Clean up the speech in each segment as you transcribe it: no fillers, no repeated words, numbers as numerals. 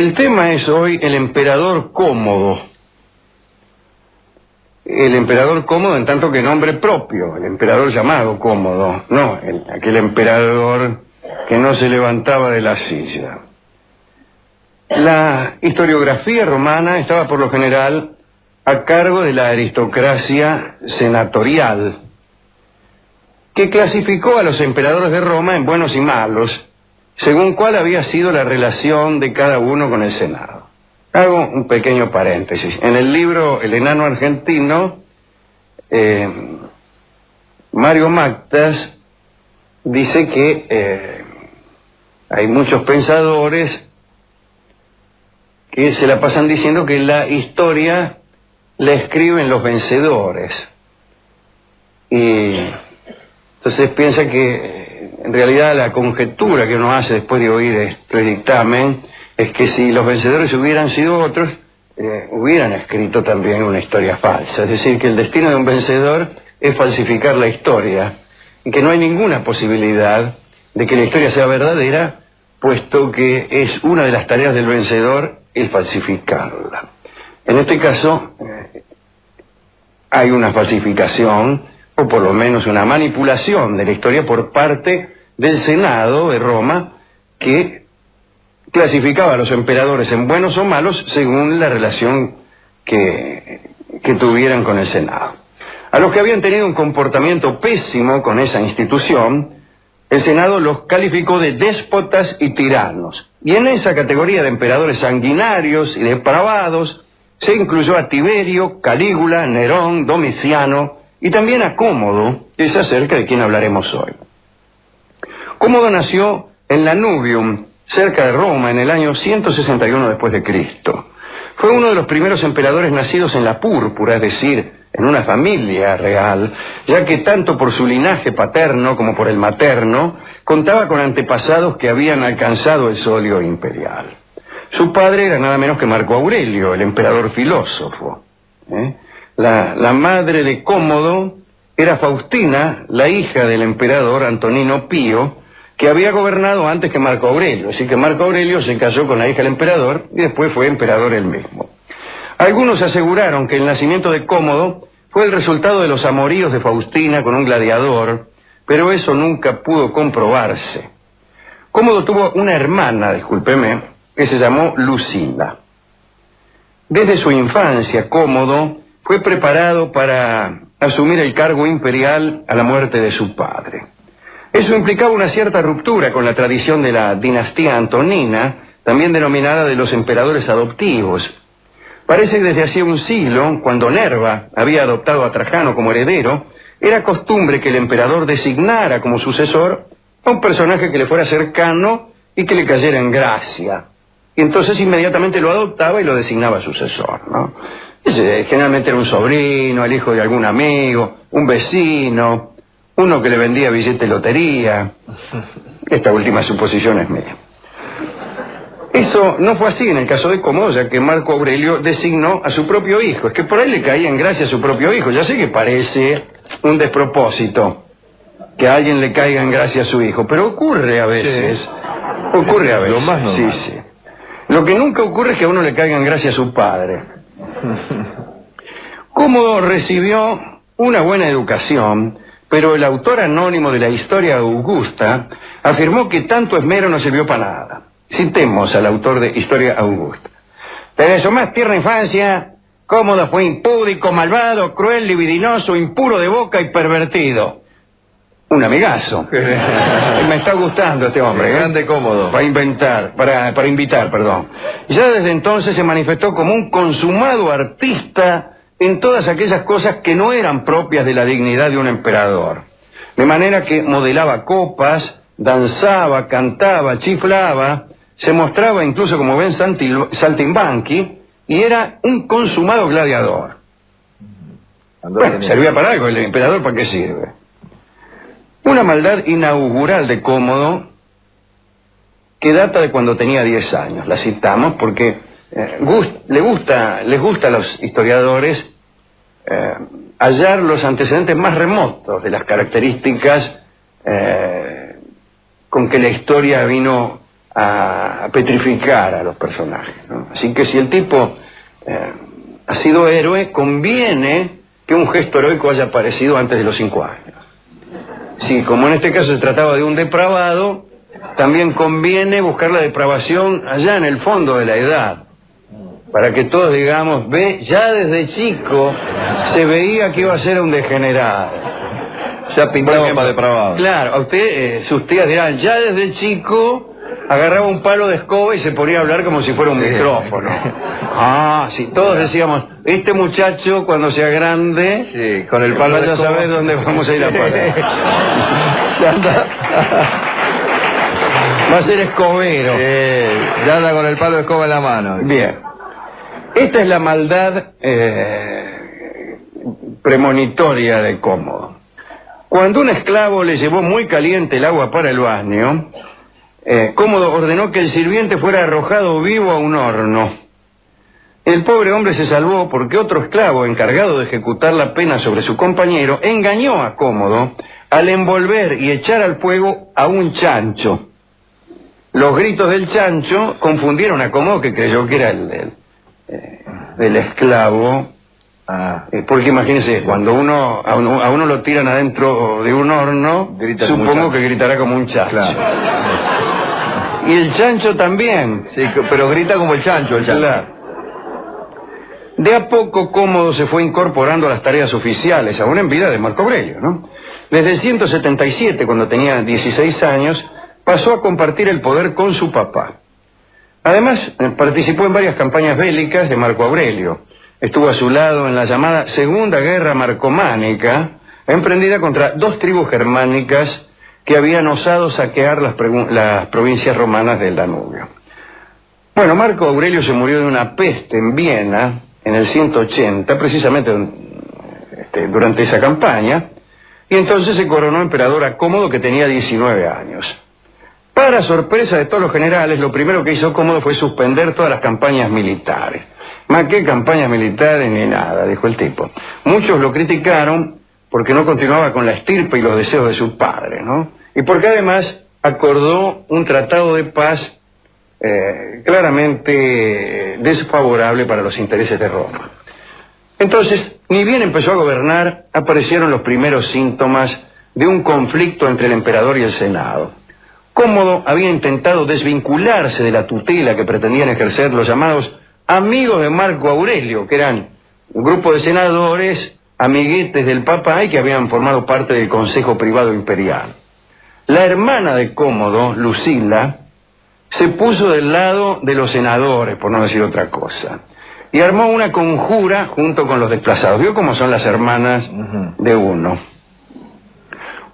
El tema es hoy el emperador Cómodo. El emperador Cómodo en tanto que nombre propio, el emperador llamado Cómodo, no aquel emperador que no se levantaba de la silla. La historiografía romana estaba por lo general a cargo de la aristocracia senatorial, que clasificó a los emperadores de Roma en buenos y malos, según cuál había sido la relación de cada uno con el Senado. Hago un pequeño paréntesis. En el libro El enano argentino, Mario Mactas dice que hay muchos pensadores que se la pasan diciendo que la historia la escriben los vencedores. Y entonces piensa que en realidad la conjetura que uno hace después de oír este dictamen es que si los vencedores hubieran sido otros, hubieran escrito también una historia falsa. Es decir, que el destino de un vencedor es falsificar la historia y que no hay ninguna posibilidad de que la historia sea verdadera, puesto que es una de las tareas del vencedor el falsificarla. En este caso, hay una falsificación, o por lo menos una manipulación de la historia por parte del Senado de Roma, que clasificaba a los emperadores en buenos o malos según la relación que tuvieran con el Senado. A los que habían tenido un comportamiento pésimo con esa institución, el Senado los calificó de déspotas y tiranos. Y en esa categoría de emperadores sanguinarios y depravados se incluyó a Tiberio, Calígula, Nerón, Domiciano y también a Cómodo, que es acerca de quien hablaremos hoy. Cómodo nació en Lanuvium, cerca de Roma, en el año 161 después de Cristo. Fue uno de los primeros emperadores nacidos en la púrpura, es decir, en una familia real, ya que tanto por su linaje paterno como por el materno, contaba con antepasados que habían alcanzado el solio imperial. Su padre era nada menos que Marco Aurelio, el emperador filósofo. La madre de Cómodo era Faustina, la hija del emperador Antonino Pío, que había gobernado antes que Marco Aurelio. Así que Marco Aurelio se casó con la hija del emperador y después fue emperador él mismo. Algunos aseguraron que el nacimiento de Cómodo fue el resultado de los amoríos de Faustina con un gladiador, pero eso nunca pudo comprobarse. Cómodo tuvo una hermana, discúlpeme, que se llamó Lucila. Desde su infancia, Cómodo fue preparado para asumir el cargo imperial a la muerte de su padre. Eso implicaba una cierta ruptura con la tradición de la dinastía antonina, también denominada de los emperadores adoptivos. Parece que desde hacía un siglo, cuando Nerva había adoptado a Trajano como heredero, era costumbre que el emperador designara como sucesor a un personaje que le fuera cercano y que le cayera en gracia. Y entonces inmediatamente lo adoptaba y lo designaba sucesor, ¿no? Generalmente era un sobrino, el hijo de algún amigo, un vecino, uno que le vendía billetes de lotería. Esta última suposición es mía. Eso no fue así en el caso de Cómodo, ya que Marco Aurelio designó a su propio hijo. Es que por ahí le caía en gracia a su propio hijo. Ya sé que parece un despropósito que a alguien le caiga en gracia a su hijo, pero ocurre a veces. Sí. Ocurre a veces. Lo más normal. Sí, sí. Lo que nunca ocurre es que a uno le caiga en gracia a su padre. Cómodo recibió una buena educación, pero el autor anónimo de la Historia Augusta afirmó que tanto esmero no sirvió para nada. Citemos al autor de Historia Augusta. Desde su más tierna infancia, Cómodo fue impúdico, malvado, cruel, libidinoso, impuro de boca y pervertido. Un amigazo. Me está gustando este hombre. Grande Cómodo. Para invitar, perdón. Ya desde entonces se manifestó como un consumado artista en todas aquellas cosas que no eran propias de la dignidad de un emperador. De manera que modelaba copas, danzaba, cantaba, chiflaba, se mostraba incluso como Ben Saltimbanqui y era un consumado gladiador. Bueno, servía para algo el emperador, ¿para qué sirve? Una maldad inaugural de Cómodo que data de cuando tenía 10 años. La citamos porque les gusta a los historiadores hallar los antecedentes más remotos de las características con que la historia vino a petrificar a los personajes, ¿no? Así que si el tipo ha sido héroe, conviene que un gesto heroico haya aparecido antes de los 5 años. Si, como en este caso se trataba de un depravado, también conviene buscar la depravación allá en el fondo de la edad, para que todos digamos, ya desde chico se veía que iba a ser un degenerado. Ya pintaba para depravado. Claro, a usted, sus tías dirán, ya desde chico agarraba un palo de escoba y se ponía a hablar como si fuera un micrófono. Sí, todos decíamos, este muchacho cuando sea grande, sí, con el palo de escoba, vaya a saber dónde vamos a ir a parar. Va a ser escobero. Ya anda con el palo de escoba en la mano. Bien. Esta es la maldad premonitoria de Cómodo. Cuando un esclavo le llevó muy caliente el agua para el baño, Cómodo ordenó que el sirviente fuera arrojado vivo a un horno. El pobre hombre se salvó porque otro esclavo encargado de ejecutar la pena sobre su compañero engañó a Cómodo al envolver y echar al fuego a un chancho. Los gritos del chancho confundieron a Cómodo, que creyó que era el del esclavo, porque imagínense, cuando a uno lo tiran adentro de un horno, supongo que gritará como un chancho. Claro. Y el chancho también. Sí, pero grita como el chancho. Claro. De a poco Cómodo se fue incorporando a las tareas oficiales, aún en vida de Marco Aurelio, ¿no? Desde el 177, cuando tenía 16 años, pasó a compartir el poder con su papá. Además, participó en varias campañas bélicas de Marco Aurelio. Estuvo a su lado en la llamada Segunda Guerra Marcománica, emprendida contra 2 tribus germánicas que habían osado saquear las provincias romanas del Danubio. Bueno, Marco Aurelio se murió de una peste en Viena en el 180, precisamente durante esa campaña, y entonces se coronó emperador a Cómodo, que tenía 19 años. Para sorpresa de todos los generales, lo primero que hizo Cómodo fue suspender todas las campañas militares. Más que campañas militares ni nada, dijo el tipo. Muchos lo criticaron porque no continuaba con la estirpe y los deseos de su padre, ¿no? Y porque además acordó un tratado de paz claramente desfavorable para los intereses de Roma. Entonces, ni bien empezó a gobernar, aparecieron los primeros síntomas de un conflicto entre el emperador y el Senado. Cómodo había intentado desvincularse de la tutela que pretendían ejercer los llamados amigos de Marco Aurelio, que eran un grupo de senadores, amiguetes del Papa y que habían formado parte del Consejo Privado Imperial. La hermana de Cómodo, Lucila, se puso del lado de los senadores, por no decir otra cosa, y armó una conjura junto con los desplazados. ¿Vio cómo son las hermanas de uno?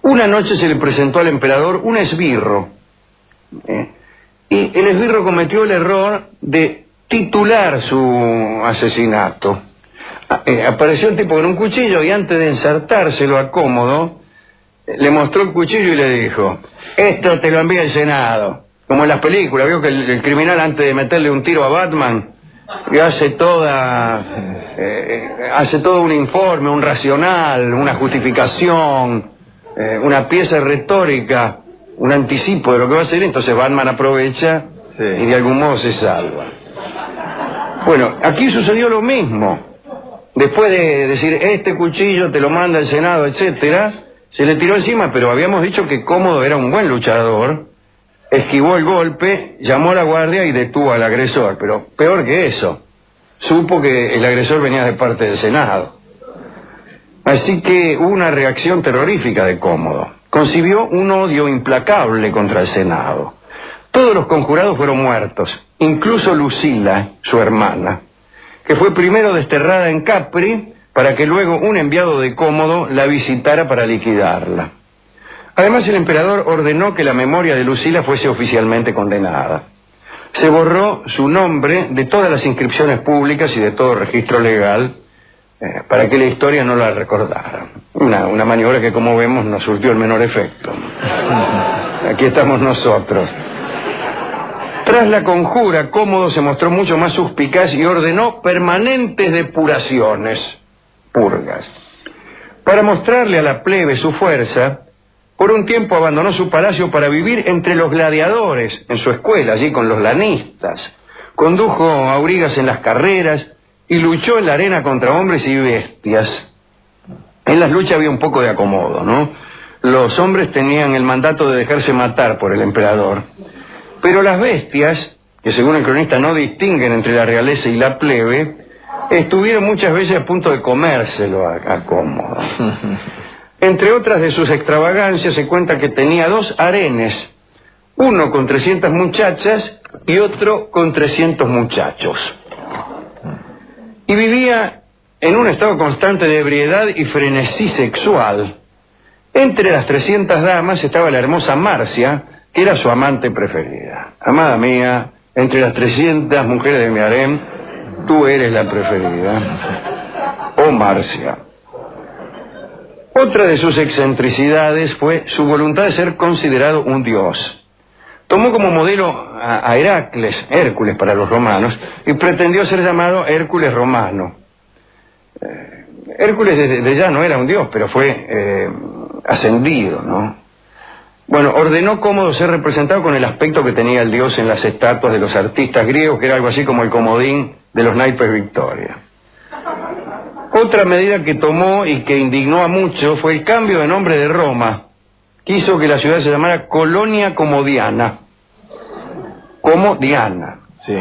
Una noche se le presentó al emperador un esbirro, y el esbirro cometió el error de titular su asesinato. Apareció el tipo con un cuchillo y antes de ensartárselo a Cómodo, le mostró el cuchillo y le dijo: esto te lo envía el Senado. Como en las películas, vio que el criminal antes de meterle un tiro a Batman, que hace todo un informe, un racional, una justificación, una pieza retórica, un anticipo de lo que va a hacer, entonces Batman aprovecha y de algún modo se salva. Bueno, aquí sucedió lo mismo. Después de decir, este cuchillo te lo manda el Senado, etcétera, se le tiró encima, pero habíamos dicho que Cómodo era un buen luchador, esquivó el golpe, llamó a la guardia y detuvo al agresor, pero peor que eso, supo que el agresor venía de parte del Senado. Así que hubo una reacción terrorífica de Cómodo. Concibió un odio implacable contra el Senado. Todos los conjurados fueron muertos, incluso Lucila, su hermana, que fue primero desterrada en Capri para que luego un enviado de Cómodo la visitara para liquidarla. Además, el emperador ordenó que la memoria de Lucila fuese oficialmente condenada. Se borró su nombre de todas las inscripciones públicas y de todo registro legal para que la historia no la recordara. Una maniobra que, como vemos, no surtió el menor efecto. Aquí estamos nosotros. Tras la conjura, Cómodo se mostró mucho más suspicaz y ordenó permanentes depuraciones, purgas. Para mostrarle a la plebe su fuerza, Por un tiempo abandonó su palacio para vivir entre los gladiadores, en su escuela, allí con los lanistas. Condujo aurigas en las carreras y luchó en la arena contra hombres y bestias. En las luchas había un poco de acomodo, ¿no? Los hombres tenían el mandato de dejarse matar por el emperador. Pero las bestias, que según el cronista no distinguen entre la realeza y la plebe, estuvieron muchas veces a punto de comérselo a Cómodo. Entre otras de sus extravagancias se cuenta que tenía 2 harenes, uno con 300 muchachas y otro con 300 muchachos. Y vivía en un estado constante de ebriedad y frenesí sexual. Entre las 300 damas estaba la hermosa Marcia, que era su amante preferida. Amada mía, entre las 300 mujeres de mi harem, tú eres la preferida. Oh Marcia. Otra de sus excentricidades fue su voluntad de ser considerado un dios. Tomó como modelo a Heracles, Hércules para los romanos, y pretendió ser llamado Hércules romano. Hércules desde ya no era un dios, pero fue ascendido, ¿no? Bueno, ordenó Cómodo ser representado con el aspecto que tenía el dios en las estatuas de los artistas griegos, que era algo así como el comodín de los naipes Victoria. Otra medida que tomó y que indignó a muchos fue el cambio de nombre de Roma. Quiso que la ciudad se llamara Colonia Comodiana. Comodiana. Sí.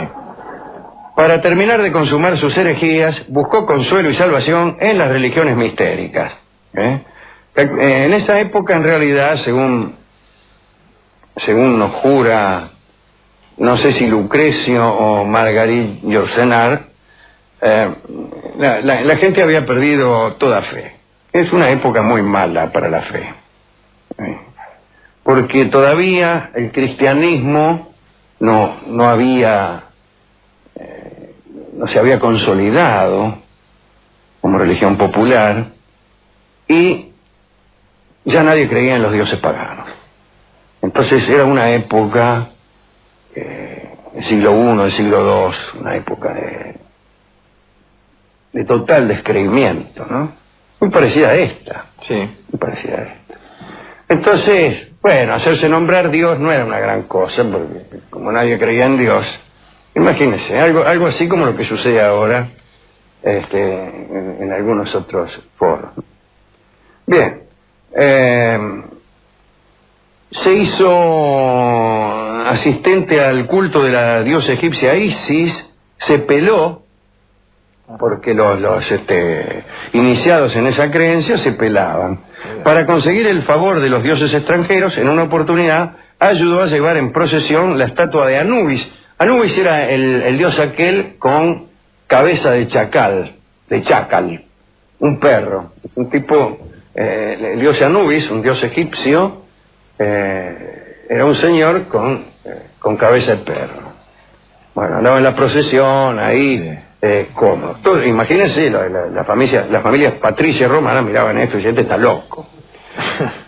Para terminar de consumar sus herejías, buscó consuelo y salvación en las religiones mistéricas. En esa época, en realidad, según nos jura, no sé si Lucrecio o Marguerite Yourcenar, la gente había perdido toda fe. Es una época muy mala para la fe. Porque todavía el cristianismo no se había consolidado como religión popular y ya nadie creía en los dioses paganos. Entonces era una época, el siglo I, el siglo II, una época de total descreimiento, ¿no? Muy parecida a esta. Sí. Muy parecida a esta. Entonces, bueno, hacerse nombrar Dios no era una gran cosa, porque como nadie creía en Dios, imagínense, algo así como lo que sucede ahora en algunos otros foros. Bien, se hizo asistente al culto de la diosa egipcia Isis, se peló, porque los iniciados en esa creencia se pelaban. Para conseguir el favor de los dioses extranjeros, en una oportunidad ayudó a llevar en procesión la estatua de Anubis. Anubis era el dios aquel con cabeza de chacal, un perro, un tipo, el dios Anubis, un dios egipcio, era un señor con cabeza de perro. Bueno, andaba en la procesión ahí, cómodo. Imagínense, las familias patricias romanas miraban esto y decían, este está loco.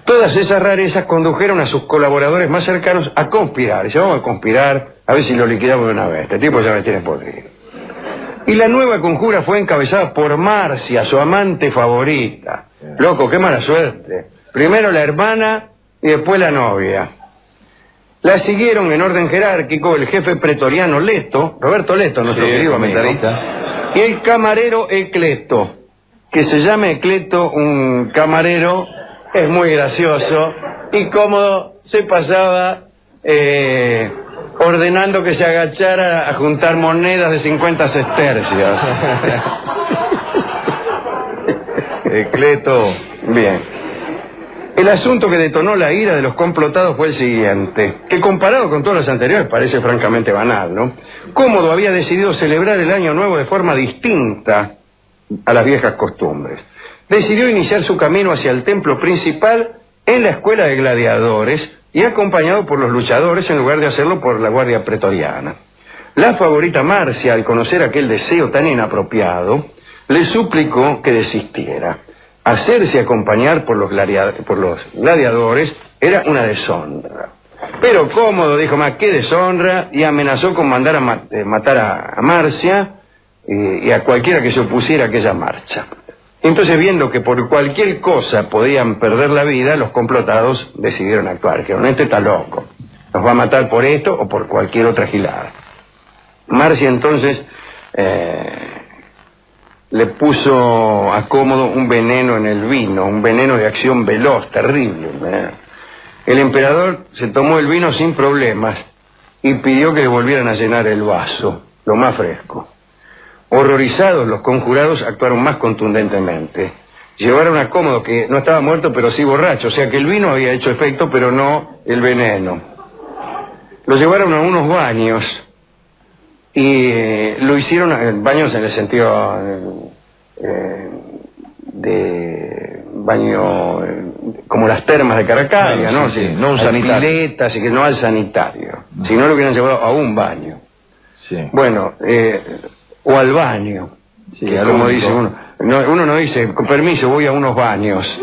Todas esas rarezas condujeron a sus colaboradores más cercanos a conspirar. Dice, vamos a conspirar, a ver si lo liquidamos de una vez. Este tipo ya me tiene podrido. Y la nueva conjura fue encabezada por Marcia, su amante favorita. Loco, qué mala suerte. Primero la hermana y después la novia. La siguieron en orden jerárquico el jefe pretoriano Leto, Roberto Leto, nuestro querido amigo, y el camarero Ecleto. Que se llame Ecleto, un camarero, es muy gracioso, y Cómodo se pasaba ordenando que se agachara a juntar monedas de 50 sestercios. Ecleto. Bien. El asunto que detonó la ira de los complotados fue el siguiente, que comparado con todos los anteriores parece francamente banal, ¿no? Cómodo había decidido celebrar el Año Nuevo de forma distinta a las viejas costumbres. Decidió iniciar su camino hacia el templo principal en la escuela de gladiadores y acompañado por los luchadores en lugar de hacerlo por la guardia pretoriana. La favorita Marcia, al conocer aquel deseo tan inapropiado, le suplicó que desistiera. Hacerse acompañar por los gladiadores era una deshonra. Pero Cómodo dijo más, qué deshonra, y amenazó con mandar a matar a Marcia y a cualquiera que se opusiera a aquella marcha. Entonces, viendo que por cualquier cosa podían perder la vida, los complotados decidieron actuar. Dijeron, este está loco, nos va a matar por esto o por cualquier otra gilada. Marcia entonces le puso a Cómodo un veneno en el vino, un veneno de acción veloz, terrible. El emperador se tomó el vino sin problemas y pidió que le volvieran a llenar el vaso, lo más fresco. Horrorizados, los conjurados actuaron más contundentemente. Llevaron a Cómodo, que no estaba muerto pero sí borracho, o sea que el vino había hecho efecto pero no el veneno. Lo llevaron a unos baños y lo hicieron, baños en el sentido de baño como las termas de Caracalia, ¿no? Sí, no un sanitario. Piletas, y que no al sanitario, si no lo hubieran llevado a un baño. Sí. Bueno, o al baño, sí, que como dice uno. Uno no dice, con permiso, voy a unos baños.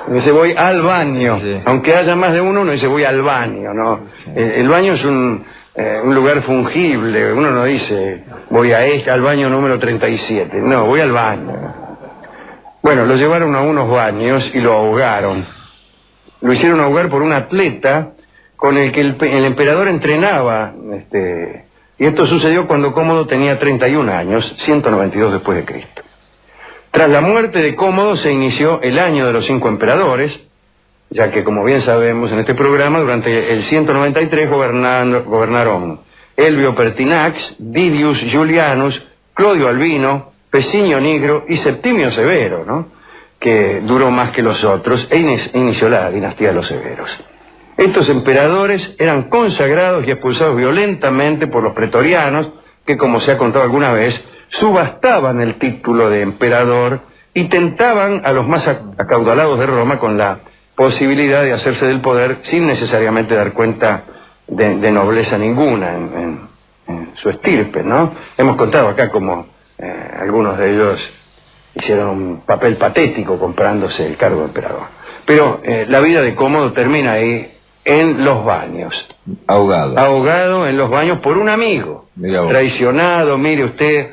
Dice, voy al baño. Sí. Aunque haya más de uno dice, voy al baño, ¿no? Sí. El baño es un lugar fungible. Uno no dice, voy al baño número 37. No, voy al baño. Bueno, lo llevaron a unos baños y lo ahogaron. Lo hicieron ahogar por un atleta con el que el emperador entrenaba. Y esto sucedió cuando Cómodo tenía 31 años, 192 después de Cristo. Tras la muerte de Cómodo se inició el año de los 5 emperadores, ya que, como bien sabemos en este programa, durante el 193 gobernaron Elvio Pertinax, Didius Julianus, Clodio Albino, Pesinio Nigro y Septimio Severo, ¿no? Que duró más que los otros e inició la dinastía de los Severos. Estos emperadores eran consagrados y expulsados violentamente por los pretorianos, que, como se ha contado alguna vez, subastaban el título de emperador y tentaban a los más acaudalados de Roma con la posibilidad de hacerse del poder sin necesariamente dar cuenta de nobleza ninguna en su estirpe, ¿no? Hemos contado acá como algunos de ellos hicieron un papel patético comprándose el cargo de emperador. Pero la vida de Cómodo termina ahí, en los baños. Ahogado. Ahogado en los baños por un amigo. Traicionado, mire usted,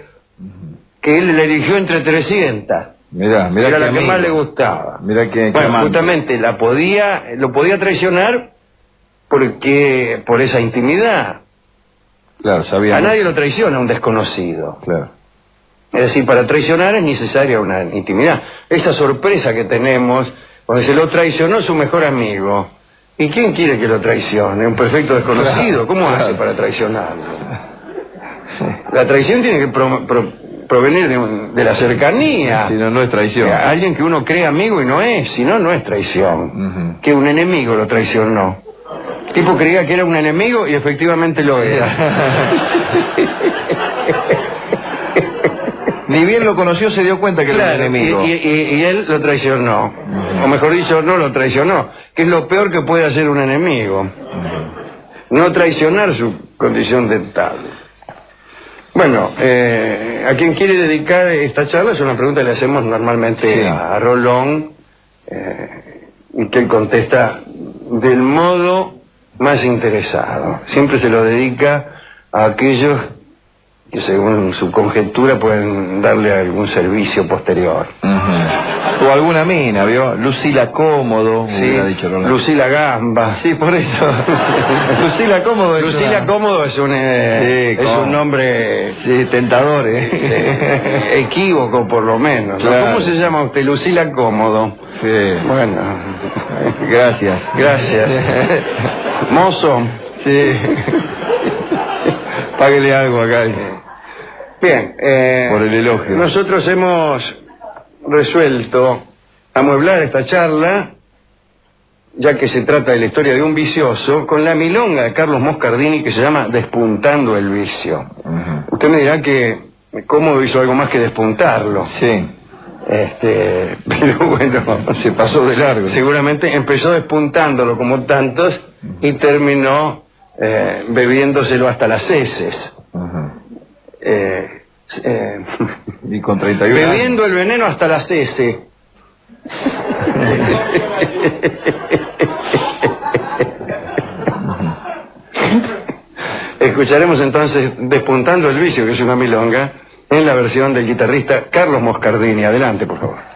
que él le eligió entre 300. Mirá era la que más le gustaba. Mirá que bueno, justamente lo podía traicionar porque por esa intimidad. Claro, sabía. A nadie lo traiciona un desconocido. Claro. Es decir, para traicionar es necesaria una intimidad. Esa sorpresa que tenemos, cuando se lo traicionó su mejor amigo. ¿Y quién quiere que lo traicione? Un perfecto desconocido. ¿Cómo hace para traicionarlo? La traición tiene que provenir de la cercanía. Si no, no es traición. Alguien que uno cree amigo y no es, si no, no es traición. Que un enemigo lo traicionó. El tipo creía que era un enemigo y efectivamente lo era. Ni bien lo conoció se dio cuenta que era un enemigo. Y él lo traicionó. O mejor dicho, no lo traicionó. Que es lo peor que puede hacer un enemigo. No traicionar su condición de tal. Bueno, a quien quiere dedicar esta charla es una pregunta que le hacemos normalmente a Rolón, y que él contesta del modo más interesado. Siempre se lo dedica a aquellos que según su conjetura pueden darle algún servicio posterior. O alguna mina, ¿vio? Lucila Cómodo, sí, dicho Lucila Gamba. Sí, por eso. Lucila Cómodo es un nombre tentador, equívoco por lo menos. Claro. ¿Cómo se llama usted? Lucila Cómodo. Sí. Bueno, gracias. Mozo. Sí. Páguele algo acá. Bien, por el elogio. Nosotros hemos resuelto amueblar esta charla, ya que se trata de la historia de un vicioso, con la milonga de Carlos Moscardini que se llama Despuntando el vicio. Usted me dirá que Cómodo hizo algo más que despuntarlo. Sí. Pero bueno, se pasó de largo. Seguramente empezó despuntándolo como tantos y terminó bebiéndoselo hasta las heces. Y con 31 bebiendo años. El veneno hasta las heces. Escucharemos entonces Despuntando el vicio, que es una milonga en la versión del guitarrista Carlos Moscardini. Adelante, por favor.